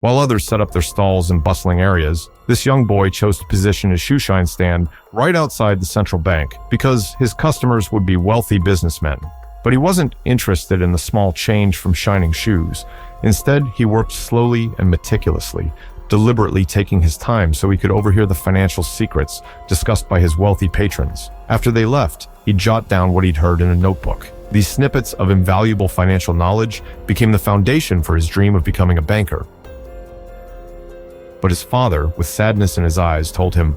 While others set up their stalls in bustling areas, this young boy chose to position his shoeshine stand right outside the central bank because his customers would be wealthy businessmen. But he wasn't interested in the small change from shining shoes. Instead, he worked slowly and meticulously, deliberately taking his time so he could overhear the financial secrets discussed by his wealthy patrons. After they left, he'd jot down what he'd heard in a notebook. These snippets of invaluable financial knowledge became the foundation for his dream of becoming a banker. But his father, with sadness in his eyes, told him,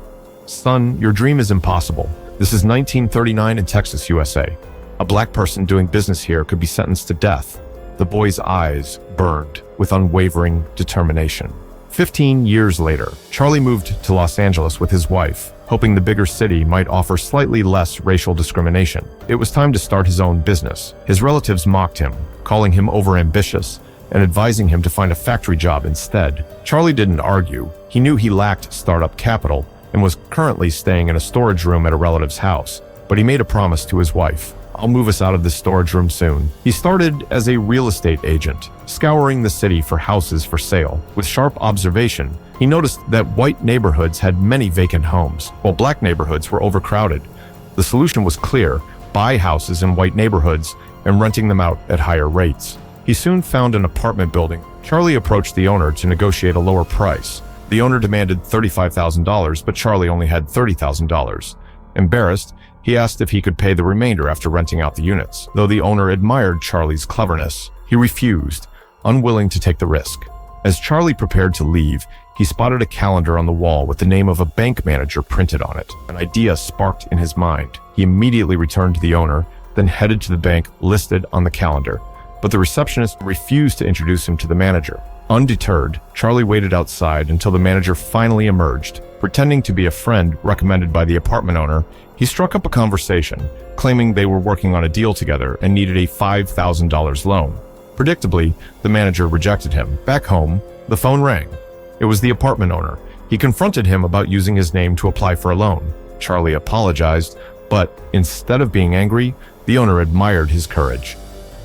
"Son, your dream is impossible. This is 1939 in Texas, USA. A black person doing business here could be sentenced to death." The boy's eyes burned with unwavering determination. 15 years later, Charlie moved to Los Angeles with his wife, hoping the bigger city might offer slightly less racial discrimination. It was time to start his own business. His relatives mocked him, calling him overambitious and advising him to find a factory job instead. Charlie didn't argue. He knew he lacked startup capital and was currently staying in a storage room at a relative's house, but he made a promise to his wife. "I'll move us out of this storage room soon." He started as a real estate agent, scouring the city for houses for sale. With sharp observation, he noticed that white neighborhoods had many vacant homes, while black neighborhoods were overcrowded. The solution was clear: buy houses in white neighborhoods and renting them out at higher rates. He soon found an apartment building. Charlie approached the owner to negotiate a lower price. The owner demanded $35,000, but Charlie only had $30,000. Embarrassed, he asked if he could pay the remainder after renting out the units. Though the owner admired Charlie's cleverness, he refused, unwilling to take the risk. As Charlie prepared to leave, he spotted a calendar on the wall with the name of a bank manager printed on it. An idea sparked in his mind. He immediately returned to the owner, then headed to the bank listed on the calendar. But the receptionist refused to introduce him to the manager. Undeterred, Charlie waited outside until the manager finally emerged. Pretending to be a friend recommended by the apartment owner, he struck up a conversation, claiming they were working on a deal together and needed a $5,000 loan. Predictably, the manager rejected him. Back home, the phone rang. It was the apartment owner. He confronted him about using his name to apply for a loan. Charlie apologized, but instead of being angry, the owner admired his courage.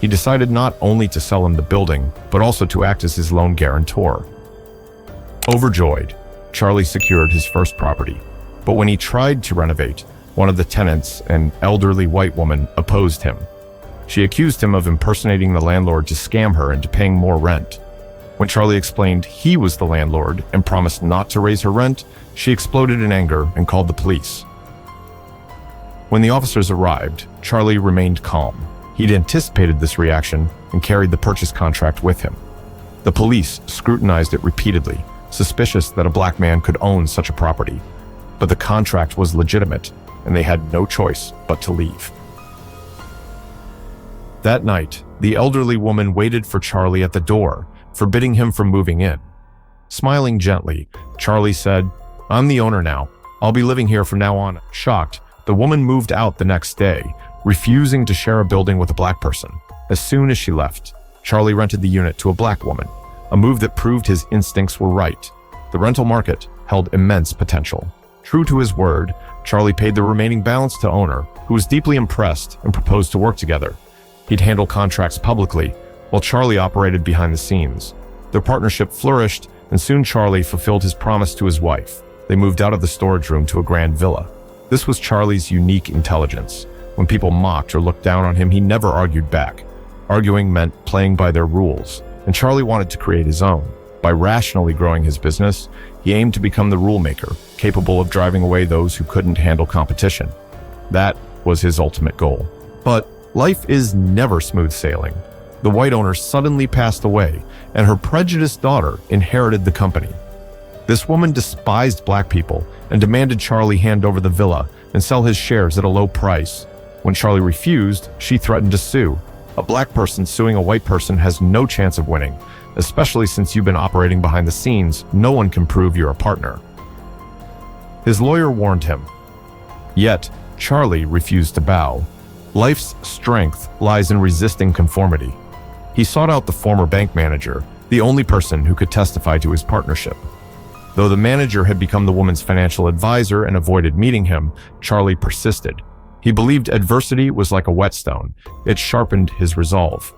He decided not only to sell him the building, but also to act as his loan guarantor. Overjoyed, Charlie secured his first property. But when he tried to renovate, one of the tenants, an elderly white woman, opposed him. She accused him of impersonating the landlord to scam her into paying more rent. When Charlie explained he was the landlord and promised not to raise her rent, she exploded in anger and called the police. When the officers arrived, Charlie remained calm. He'd anticipated this reaction and carried the purchase contract with him. The police scrutinized it repeatedly, suspicious that a black man could own such a property. But the contract was legitimate, and they had no choice but to leave. That night, the elderly woman waited for Charlie at the door, forbidding him from moving in. Smiling gently, Charlie said, "I'm the owner now. I'll be living here from now on." Shocked, the woman moved out the next day, refusing to share a building with a black person. As soon as she left, Charlie rented the unit to a black woman, a move that proved his instincts were right. The rental market held immense potential. True to his word, Charlie paid the remaining balance to owner, who was deeply impressed and proposed to work together. He'd handle contracts publicly, while Charlie operated behind the scenes. Their partnership flourished, and soon Charlie fulfilled his promise to his wife. They moved out of the storage room to a grand villa. This was Charlie's unique intelligence. When people mocked or looked down on him, he never argued back. Arguing meant playing by their rules, and Charlie wanted to create his own. By rationally growing his business, he aimed to become the rule maker, capable of driving away those who couldn't handle competition. That was his ultimate goal. But life is never smooth sailing. The white owner suddenly passed away, and her prejudiced daughter inherited the company. This woman despised black people and demanded Charlie hand over the villa and sell his shares at a low price. When Charlie refused, she threatened to sue. A black person suing a white person has no chance of winning, especially since you've been operating behind the scenes. No one can prove you're a partner. His lawyer warned him. Yet, Charlie refused to bow. Life's strength lies in resisting conformity. He sought out the former bank manager, the only person who could testify to his partnership. Though the manager had become the woman's financial advisor and avoided meeting him, Charlie persisted. He believed adversity was like a whetstone. It sharpened his resolve.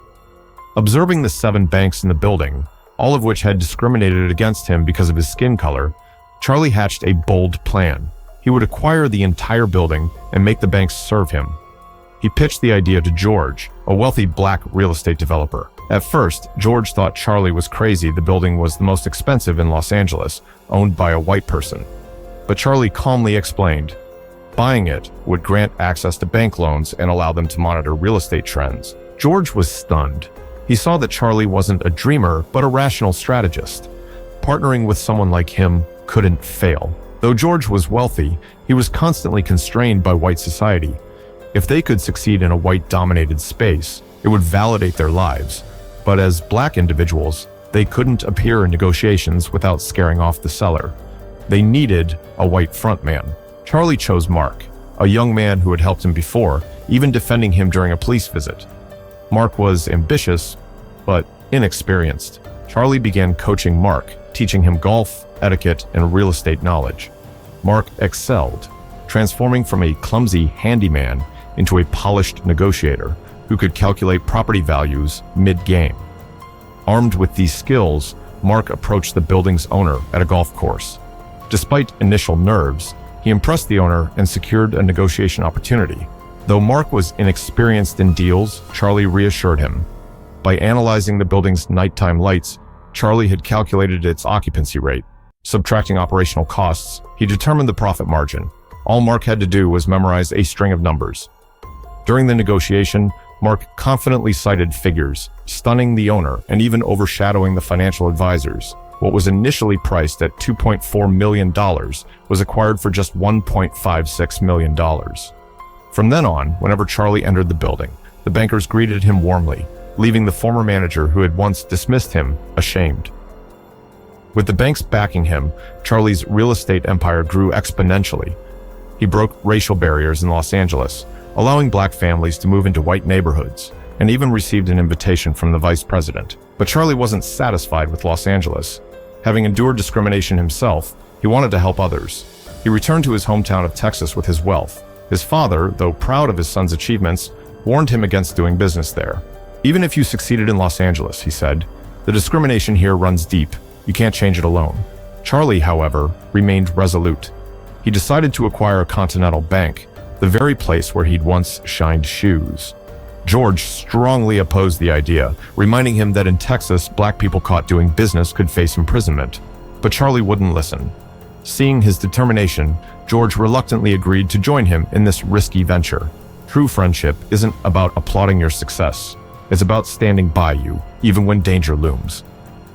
Observing the 7 banks in the building, all of which had discriminated against him because of his skin color, Charlie hatched a bold plan. He would acquire the entire building and make the banks serve him. He pitched the idea to George, a wealthy black real estate developer. At first, George thought Charlie was crazy. The building was the most expensive in Los Angeles, owned by a white person. But Charlie calmly explained, buying it would grant access to bank loans and allow them to monitor real estate trends. George was stunned. He saw that Charlie wasn't a dreamer, but a rational strategist. Partnering with someone like him couldn't fail. Though George was wealthy, he was constantly constrained by white society. If they could succeed in a white-dominated space, it would validate their lives. But as black individuals, they couldn't appear in negotiations without scaring off the seller. They needed a white frontman. Charlie chose Mark, a young man who had helped him before, even defending him during a police visit. Mark was ambitious, but inexperienced. Charlie began coaching Mark, teaching him golf, etiquette, and real estate knowledge. Mark excelled, transforming from a clumsy handyman into a polished negotiator who could calculate property values mid-game. Armed with these skills, Mark approached the building's owner at a golf course. Despite initial nerves, he impressed the owner and secured a negotiation opportunity. Though Mark was inexperienced in deals, Charlie reassured him. By analyzing the building's nighttime lights, Charlie had calculated its occupancy rate. Subtracting operational costs, he determined the profit margin. All Mark had to do was memorize a string of numbers. During the negotiation, Mark confidently cited figures, stunning the owner and even overshadowing the financial advisors. What was initially priced at $2.4 million was acquired for just $1.56 million. From then on, whenever Charlie entered the building, the bankers greeted him warmly, leaving the former manager who had once dismissed him ashamed. With the banks backing him, Charlie's real estate empire grew exponentially. He broke racial barriers in Los Angeles, allowing black families to move into white neighborhoods, and even received an invitation from the vice president. But Charlie wasn't satisfied with Los Angeles. Having endured discrimination himself, he wanted to help others. He returned to his hometown of Texas with his wealth. His father, though proud of his son's achievements, warned him against doing business there. Even if you succeeded in Los Angeles, he said, the discrimination here runs deep. You can't change it alone. Charlie, however, remained resolute. He decided to acquire a Continental Bank, the very place where he'd once shined shoes. George strongly opposed the idea, reminding him that in Texas, black people caught doing business could face imprisonment. But Charlie wouldn't listen. Seeing his determination, George reluctantly agreed to join him in this risky venture. True friendship isn't about applauding your success. It's about standing by you, even when danger looms.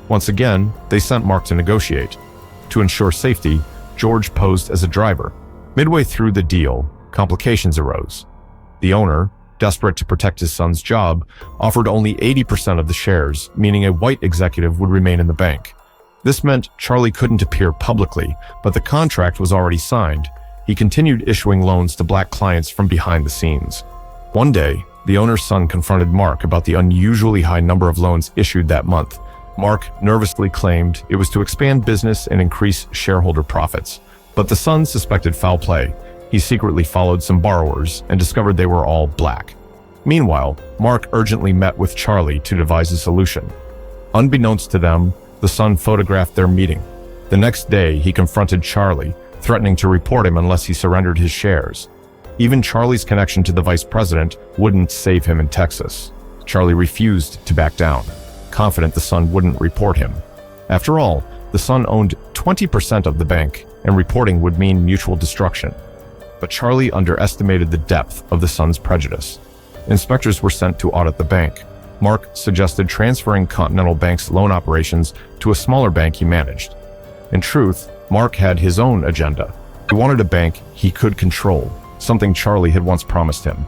Once again, they sent Mark to negotiate. To ensure safety, George posed as a driver. Midway through the deal, complications arose. The owner, desperate to protect his son's job, offered only 80% of the shares, meaning a white executive would remain in the bank. This meant Charlie couldn't appear publicly, but the contract was already signed. He continued issuing loans to black clients from behind the scenes. One day, the owner's son confronted Mark about the unusually high number of loans issued that month. Mark nervously claimed it was to expand business and increase shareholder profits. But the son suspected foul play. He secretly followed some borrowers and discovered they were all black. Meanwhile, Mark urgently met with Charlie to devise a solution. Unbeknownst to them, the son photographed their meeting. The next day, he confronted Charlie, threatening to report him unless he surrendered his shares. Even Charlie's connection to the vice president wouldn't save him in Texas. Charlie refused to back down, confident the son wouldn't report him. After all, the son owned 20% of the bank, and reporting would mean mutual destruction. But Charlie underestimated the depth of the son's prejudice. Inspectors were sent to audit the bank. Mark suggested transferring Continental Bank's loan operations to a smaller bank he managed. In truth, Mark had his own agenda. He wanted a bank he could control, something Charlie had once promised him.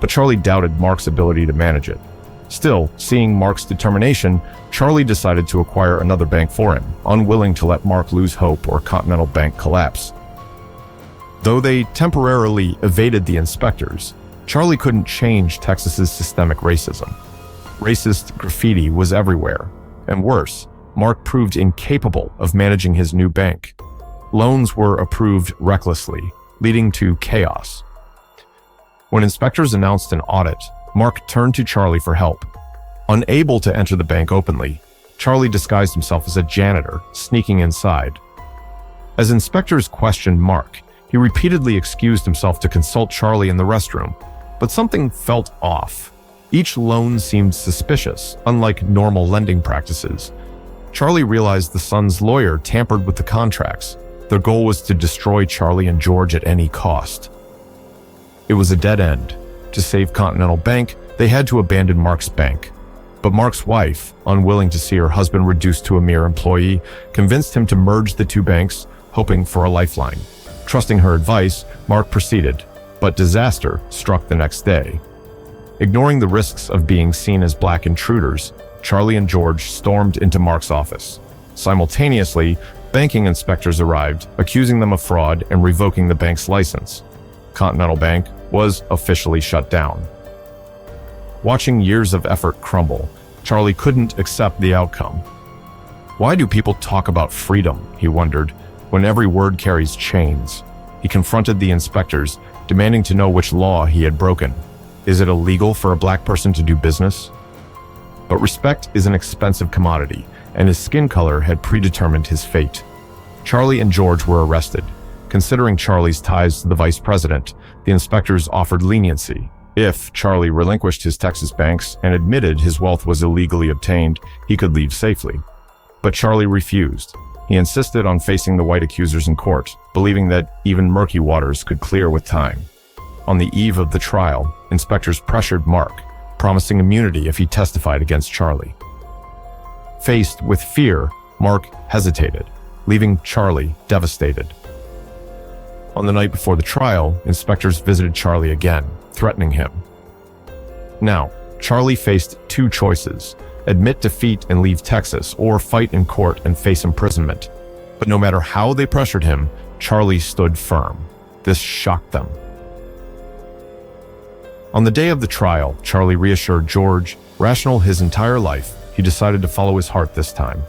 But Charlie doubted Mark's ability to manage it. Still, seeing Mark's determination, Charlie decided to acquire another bank for him, unwilling to let Mark lose hope or Continental Bank collapse. Though they temporarily evaded the inspectors, Charlie couldn't change Texas's systemic racism. Racist graffiti was everywhere, and worse, Mark proved incapable of managing his new bank. Loans were approved recklessly, leading to chaos. When inspectors announced an audit, Mark turned to Charlie for help. Unable to enter the bank openly, Charlie disguised himself as a janitor, sneaking inside. As inspectors questioned Mark, he repeatedly excused himself to consult Charlie in the restroom, but something felt off. Each loan seemed suspicious, unlike normal lending practices. Charlie realized the son's lawyer tampered with the contracts. Their goal was to destroy Charlie and George at any cost. It was a dead end. To save Continental Bank, they had to abandon Mark's bank. But Mark's wife, unwilling to see her husband reduced to a mere employee, convinced him to merge the two banks, hoping for a lifeline. Trusting her advice, Mark proceeded, but disaster struck the next day. Ignoring the risks of being seen as black intruders, Charlie and George stormed into Mark's office. Simultaneously, banking inspectors arrived, accusing them of fraud and revoking the bank's license. Continental Bank was officially shut down. Watching years of effort crumble, Charlie couldn't accept the outcome. Why do people talk about freedom, he wondered, when every word carries chains? He confronted the inspectors, demanding to know which law he had broken. Is it illegal for a black person to do business? But respect is an expensive commodity, and his skin color had predetermined his fate. Charlie and George were arrested. Considering Charlie's ties to the vice president, the inspectors offered leniency. If Charlie relinquished his Texas banks and admitted his wealth was illegally obtained, he could leave safely. But Charlie refused. He insisted on facing the white accusers in court, believing that even murky waters could clear with time. On the eve of the trial, inspectors pressured Mark, promising immunity if he testified against Charlie. Faced with fear, Mark hesitated, leaving Charlie devastated. On the night before the trial, inspectors visited Charlie again, threatening him. Now, Charlie faced two choices: admit defeat and leave Texas, or fight in court and face imprisonment. But no matter how they pressured him, Charlie stood firm. This shocked them. On the day of the trial, Charlie reassured George, rational his entire life, he decided to follow his heart this time.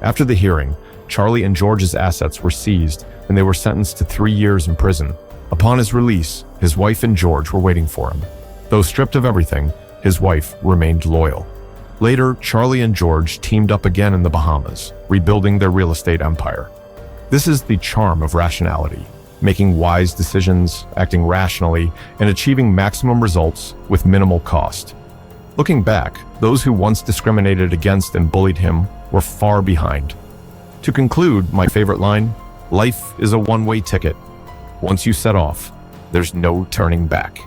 After the hearing, Charlie and George's assets were seized, and they were sentenced to 3 years in prison. Upon his release, his wife and George were waiting for him. Though stripped of everything, his wife remained loyal. Later, Charlie and George teamed up again in the Bahamas, rebuilding their real estate empire. This is the charm of rationality, making wise decisions, acting rationally, and achieving maximum results with minimal cost. Looking back, those who once discriminated against and bullied him were far behind. To conclude, my favorite line: life is a one-way ticket. Once you set off, there's no turning back.